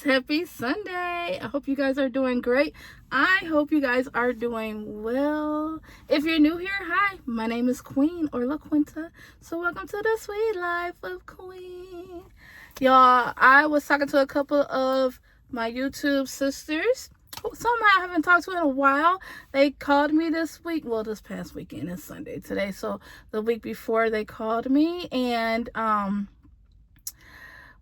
Happy Sunday. I hope you guys are doing great. I hope you guys are doing well. If you're new here, hi, my name is Queen or La Quinta. So welcome to the sweet life of Queen. Y'all, I was talking to a couple of my YouTube sisters. Somehow I haven't talked to in a while. They called me this week. Well, this past weekend is Sunday today. So the week before they called me, and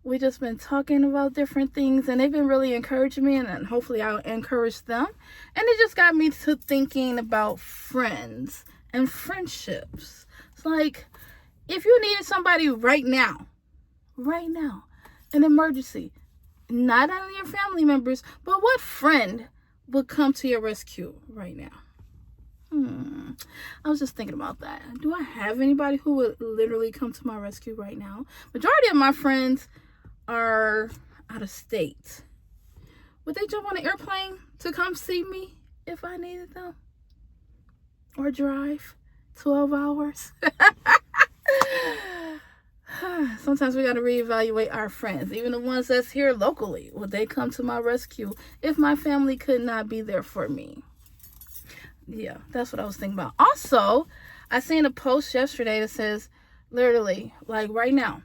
we just been talking about different things, and they've been really encouraging me, and hopefully I'll encourage them. And it just got me to thinking about friends and friendships. It's like, if you needed somebody right now, an emergency, not any of your family members, but what friend would come to your rescue right now? I was just thinking about that. Do I have anybody who would literally come to my rescue right now? Majority of my friends are out of state. Would they jump on an airplane to come see me if I needed them? Or drive 12 hours? Sometimes we got to reevaluate our friends, even the ones that's here locally. Would they come to my rescue if my family could not be there for me? Yeah, that's what I was thinking about. Also, I seen a post yesterday that says, literally, like right now,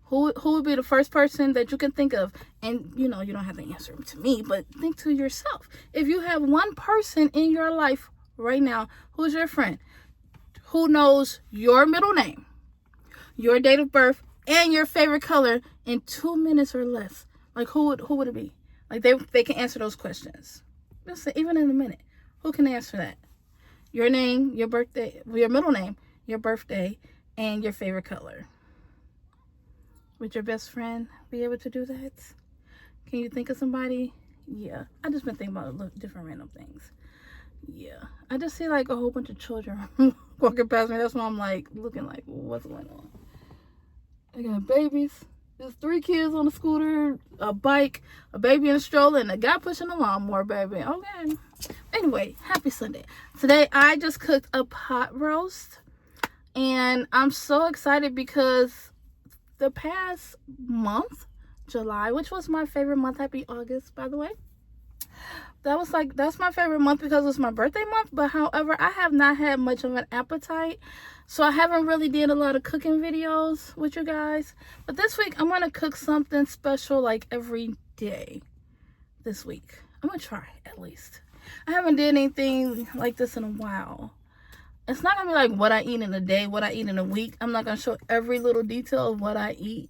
who would be the first person that you can think of? And you know, you don't have to answer to me, but think to yourself. If you have one person in your life right now, who's your friend, who knows your middle name, your date of birth, and your favorite color in 2 minutes or less, like who would it be? Like they can answer those questions. Just even in a minute. Who can answer that? Your name, your birthday, your middle name, your birthday, and your favorite color. Would your best friend be able to do that? Can you think of somebody? Yeah. I just been thinking about different random things. Yeah. I just see like a whole bunch of children walking past me. That's why I'm like looking like, what's going on? I got babies. There's 3 kids on a scooter, a bike, a baby in a stroller, and a guy pushing a lawnmower, baby. Okay. Anyway, happy Sunday. Today, I just cooked a pot roast. And I'm so excited because the past month, July, which was my favorite month. Happy August, by the way. That's my favorite month because it's my birthday month. But however, I have not had much of an appetite. So I haven't really did a lot of cooking videos with you guys. But this week, I'm going to cook something special like every day this week. I'm going to try at least. I haven't did anything like this in a while. It's not going to be like what I eat in a day, what I eat in a week. I'm not going to show every little detail of what I eat.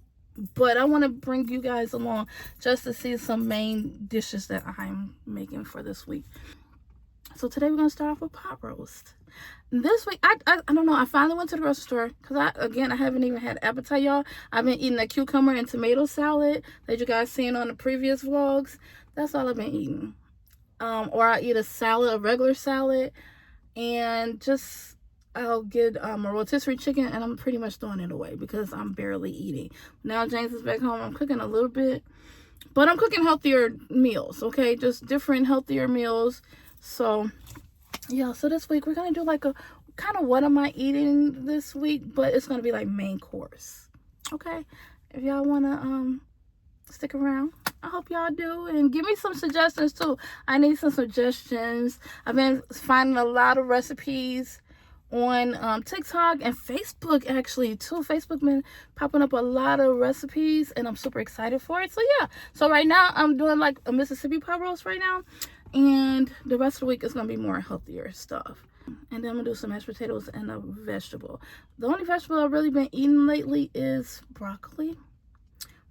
But I want to bring you guys along just to see some main dishes that I'm making for this week. So today we're going to start off with pot roast. This week, I don't know, I finally went to the grocery store because I haven't even had appetite, y'all. I've been eating a cucumber and tomato salad that you guys seen on the previous vlogs. That's all I've been eating. Or I eat a salad, a regular salad, and just I'll get a rotisserie chicken, and I'm pretty much throwing it away because I'm barely eating. Now James is back home. I'm cooking a little bit, but I'm cooking healthier meals, okay? Just different healthier meals. So yeah, so this week we're gonna do like a kind of what am I eating this week, but it's gonna be like main course. Okay, if y'all wanna stick around, I hope y'all do, and give me some suggestions too. I need some suggestions. I've been finding a lot of recipes on TikTok and Facebook actually too. Facebook been popping up a lot of recipes, and I'm super excited for it. So yeah, so right now I'm doing like a Mississippi pot roast right now. And the rest of the week is going to be more healthier stuff. And then I'm going to do some mashed potatoes and a vegetable. The only vegetable I've really been eating lately is broccoli.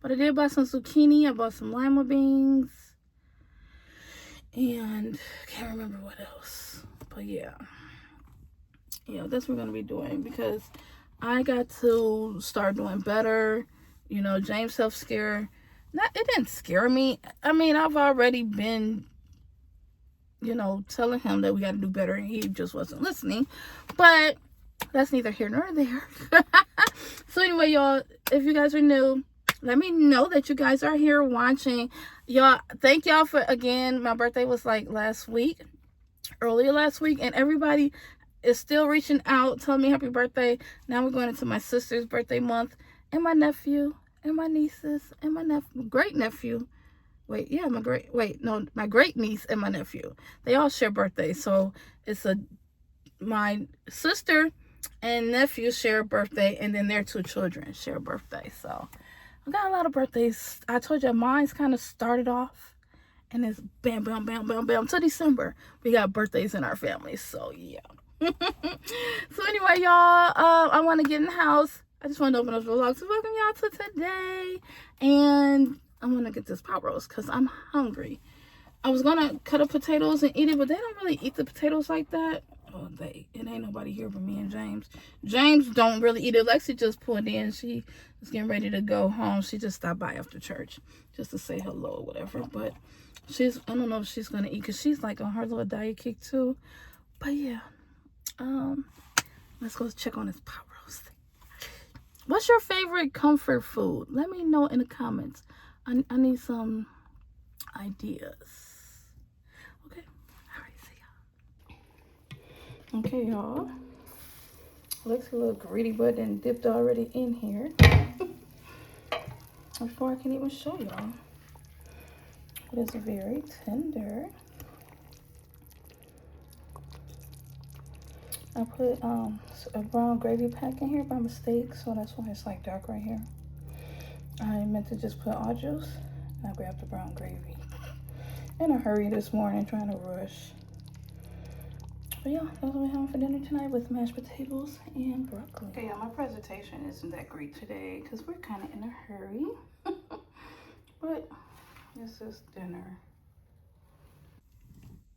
But I did buy some zucchini. I bought some lima beans. And I can't remember what else. But yeah. Yeah, that's what we're going to be doing. Because I got to start doing better. You know, James self-scare. It didn't scare me. I mean, I've already been, you know, telling him that we got to do better, and he just wasn't listening. But that's neither here nor there. So anyway, y'all, if you guys are new, let me know that you guys are here watching. Y'all, thank y'all for, again, my birthday was like earlier last week, and everybody is still reaching out, telling me happy birthday. Now we're going into my sister's birthday month, and my nephew, and my nieces, and my great nephew. my great niece and my nephew. They all share birthdays. So it's my sister and nephew share a birthday, and then their 2 children share a birthday. So I got a lot of birthdays. I told you mine's kind of started off, and it's bam, bam, bam, bam, bam till December. We got birthdays in our family. So yeah. So anyway, y'all, I want to get in the house. I just wanted to open up the vlog to welcome y'all to today, and I want to get this pot roast because I'm hungry. I was gonna cut up potatoes and eat it, but they don't really eat the potatoes like that. Oh, it ain't nobody here but me and James. James don't really eat it. Lexi just pulled in. She was getting ready to go home. She just stopped by after church just to say hello or whatever. But I don't know if she's gonna eat because she's like on her little diet kick too. But yeah, let's go check on this pot roast. What's your favorite comfort food? Let me know in the comments. I need some ideas. Okay, all right, see y'all. Okay, y'all. Looks a little greedy, but then dipped already in here. Before I can even show y'all, it is very tender. I put a brown gravy pack in here by mistake, so that's why it's like dark right here. I meant to just put all juice, and I grabbed the brown gravy. In a hurry this morning, trying to rush. But yeah, that's what we're having for dinner tonight with mashed potatoes and broccoli. Okay, yeah, my presentation isn't that great today because we're kind of in a hurry. But this is dinner.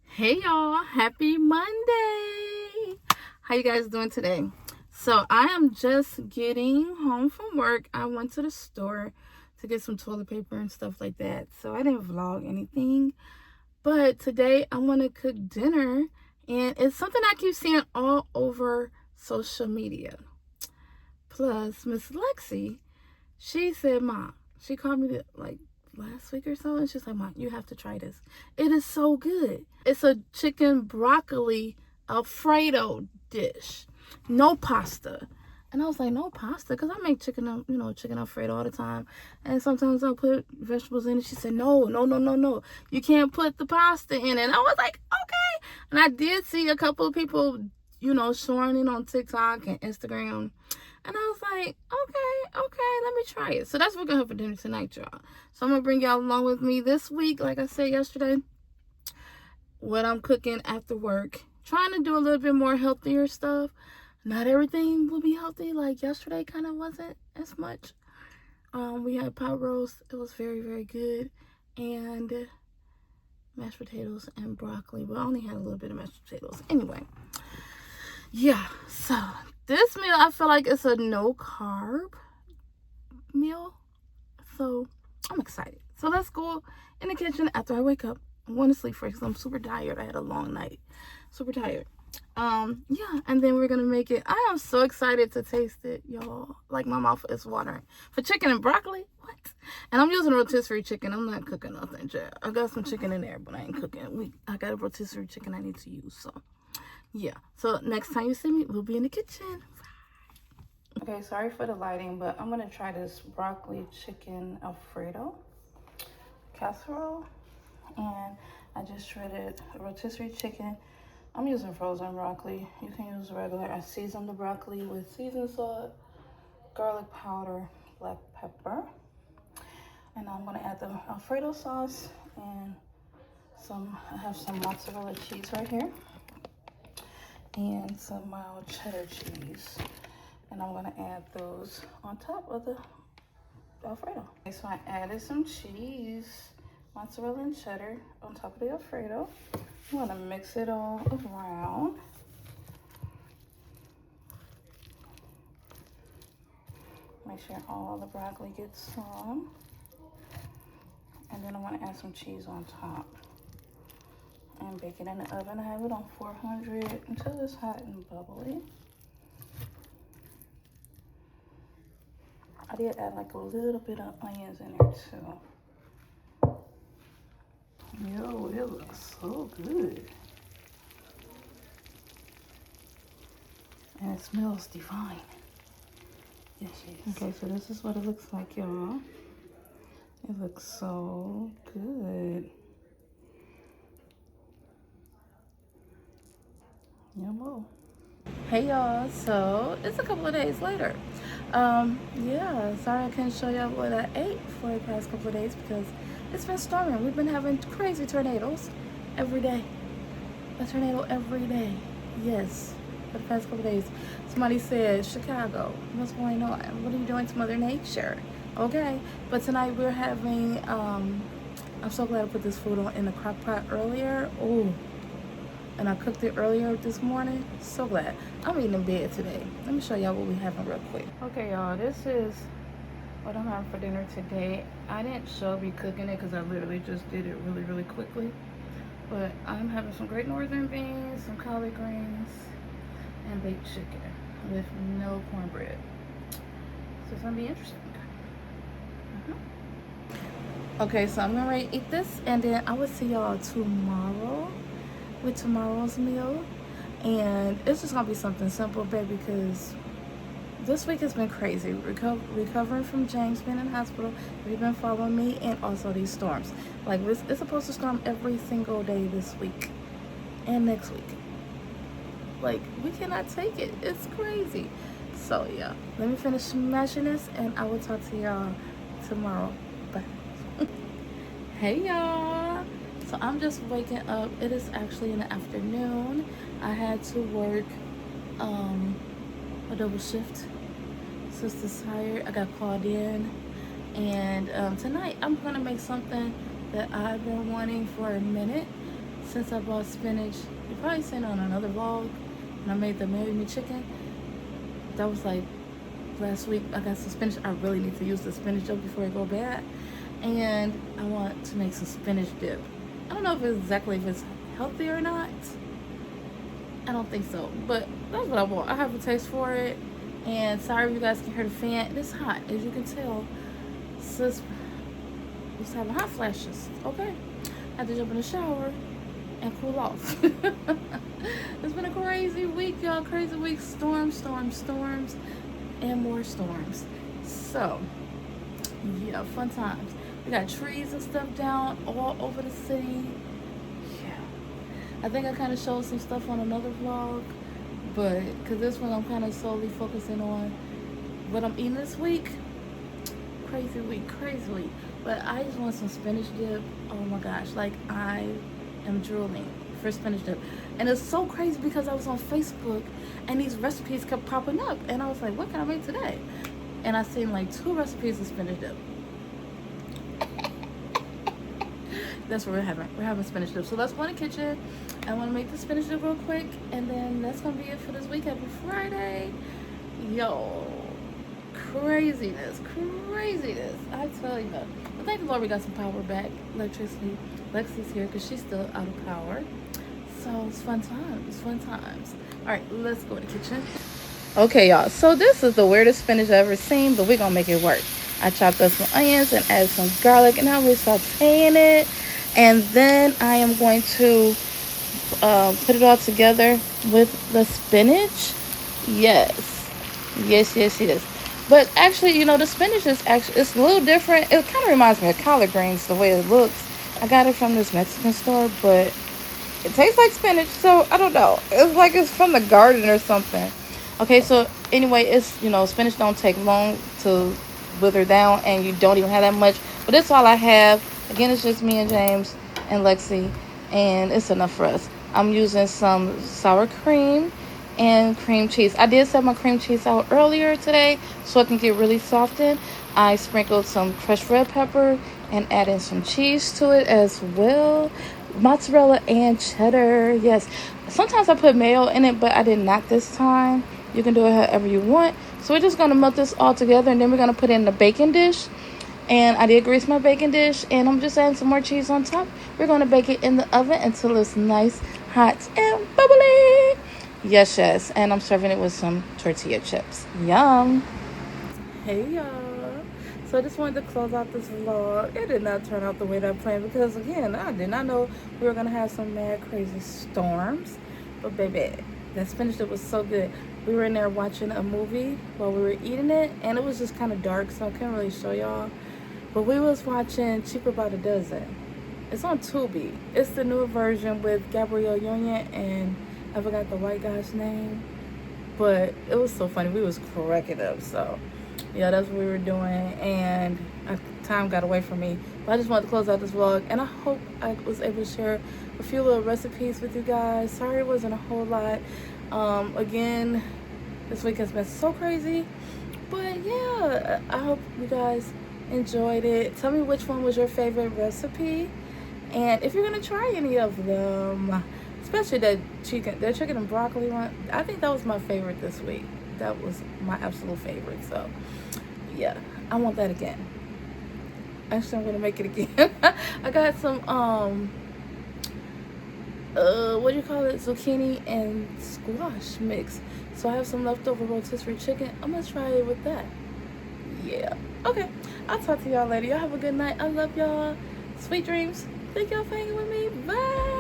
Hey y'all, happy Monday. How you guys doing today? So I am just getting home from work. I went to the store to get some toilet paper and stuff like that. So I didn't vlog anything. But today I want to cook dinner, and it's something I keep seeing all over social media. Plus, Miss Lexi, she said, Mom, she called me like last week or so, and she's like, Mom, you have to try this. It is so good. It's a chicken broccoli Alfredo dish. No pasta. And I was like, no pasta? Because I make chicken Alfredo all the time. And sometimes I'll put vegetables in it. She said, no. You can't put the pasta in it. And I was like, okay. And I did see a couple of people, showing it on TikTok and Instagram. And I was like, okay, let me try it. So that's what we're going to have for dinner tonight, y'all. So I'm going to bring y'all along with me this week, like I said yesterday, what I'm cooking after work. Trying to do a little bit more healthier stuff. Not everything will be healthy. Like yesterday kind of wasn't as much. We had pot roast. It was very, very good. And mashed potatoes and broccoli. But I only had a little bit of mashed potatoes. Anyway. Yeah. So this meal, I feel like it's a no carb meal. So I'm excited. So let's go in the kitchen after I wake up. I want to sleep first because I'm super tired. I had a long night. Super tired. Yeah, and then we're gonna make it. I am so excited to taste it, y'all. Like my mouth is watering. For chicken and broccoli, what? And I'm using rotisserie chicken. I'm not cooking nothing, Jay. I got some chicken in there, but I ain't cooking. I got a rotisserie chicken I need to use. So yeah. So next time you see me, we'll be in the kitchen. Okay, sorry for the lighting, but I'm gonna try this broccoli chicken Alfredo casserole. And I just shredded rotisserie chicken. I'm using frozen broccoli. You can use regular. I seasoned the broccoli with seasoned salt, garlic powder, black pepper. And I'm gonna add the Alfredo sauce and I have some mozzarella cheese right here. And some mild cheddar cheese. And I'm gonna add those on top of the Alfredo. Okay, so I added some cheese, mozzarella and cheddar on top of the Alfredo. I'm gonna mix it all around. Make sure all the broccoli gets some. And then I'm gonna add some cheese on top. And bake it in the oven. I have it on 400 until it's hot and bubbly. I did add like a little bit of onions in there too. Yo, it looks so good. And it smells divine. Yes, yes. Okay, so this is what it looks like, y'all. It looks so good. Yummo. Hey y'all, so it's a couple of days later. Yeah, sorry I couldn't show y'all what I ate for the past couple of days because it's been storming. We've been having crazy tornadoes every day. A tornado every day. Yes, for the past couple of days. Somebody said, Chicago, what's going on? What are you doing to Mother Nature? Okay, but tonight we're having, I'm so glad I put this food on in the crock pot earlier. Oh, and I cooked it earlier this morning. So glad. I'm eating in bed today. Let me show y'all what we having real quick. Okay, y'all, this is what I'm having for dinner today. I didn't show me cooking it because I literally just did it really quickly. But I'm having some Great Northern beans, some collard greens, and baked chicken with no cornbread. So it's gonna be interesting. Okay, so I'm gonna ready to eat this, and then I will see y'all tomorrow with tomorrow's meal. And it's just gonna be something simple, baby, because this week has been crazy. Recovering from James being in hospital. If you've been following me, and also these storms. Like, it's supposed to storm every single day this week and next week. Like, we cannot take it. It's crazy. So yeah, let me finish smashing this, and I will talk to y'all tomorrow. Bye. Hey y'all, so I'm just waking up. It is actually in the afternoon. I had to work a double shift. Sister's tired. I got called in, and tonight I'm gonna make something that I've been wanting for a minute since I bought spinach. You've probably seen it on another vlog, and I made the Marry Me chicken. That was like last week. I got some spinach. I really need to use the spinach up before I go bad. And I want to make some spinach dip. I don't know if it's healthy or not. I don't think so, but that's what I want. I have a taste for it. And sorry if you guys can hear the fan. It's hot, as you can tell. Sis was having hot flashes. Okay, I had to jump in the shower and cool off. It's been a crazy week, y'all. Crazy week. Storms, and more storms. So yeah, fun times. We got trees and stuff down all over the city. Yeah, I think I kind of showed some stuff on another vlog, but because this one I'm kind of solely focusing on what I'm eating this week. Crazy week. But I just want some spinach dip. Oh my gosh, like I am drooling for spinach dip. And it's so crazy because I was on Facebook and these recipes kept popping up, and I was like, what can I make today? And I seen like 2 recipes of spinach dip. That's what we're having. We're having spinach dip. So let's go in the kitchen. I want to make the spinach dip real quick, and then that's gonna be it for this week. Happy Friday, yo! Craziness. I tell you. But thank the Lord we got some power back, electricity. Lexi's here because she's still out of power. So it's fun times. All right, let's go to the kitchen. Okay, y'all. So this is the weirdest spinach I've ever seen, but we're gonna make it work. I chopped up some onions and added some garlic, and now we're sauteing it. And then I am going to put it all together with the spinach. Yes. But actually, the spinach it's a little different. It kind of reminds me of collard greens, the way it looks. I got it from this Mexican store, but it tastes like spinach, so I don't know. It's like it's from the garden or something. Okay, so anyway, it's, spinach don't take long to wither down, and you don't even have that much. But that's all I have. Again, it's just me and James and Lexi, and it's enough for us. I'm using some sour cream and cream cheese. I did set my cream cheese out earlier today so it can get really softened. I sprinkled some crushed red pepper and added some cheese to it as well. Mozzarella and cheddar. Yes. Sometimes I put mayo in it, but I did not this time. You can do it however you want. So we're just going to melt this all together, and then we're going to put it in the baking dish. And I did grease my baking dish, and I'm just adding some more cheese on top. We're going to bake it in the oven until it's nice, hot, and bubbly. Yes. And I'm serving it with some tortilla chips. Yum. Hey, y'all. So I just wanted to close out this vlog. It did not turn out the way that I planned because, again, I did not know we were going to have some mad, crazy storms. But, baby, that spinach dip was so good. We were in there watching a movie while we were eating it, and it was just kind of dark, so I couldn't really show y'all. But we was watching Cheaper by the Dozen. It's on Tubi. It's the newer version with Gabrielle Union and I forgot the white guy's name. But it was so funny. We was cracking up. So yeah, that's what we were doing. And time got away from me. But I just wanted to close out this vlog. And I hope I was able to share a few little recipes with you guys. Sorry it wasn't a whole lot. Again, this week has been so crazy. But yeah, I hope you guys enjoyed it. Tell me which one was your favorite recipe. And if you're going to try any of them, especially the chicken and broccoli one, I think that was my favorite this week. That was my absolute favorite. So yeah, I want that again. Actually, I'm gonna make it again. I got some what do you call it, zucchini and squash mix. So I have some leftover rotisserie chicken. I'm gonna try it with that. Yeah, okay, I'll talk to y'all later. Y'all have a good night. I love y'all. Sweet dreams. Thank y'all for hanging with me. Bye.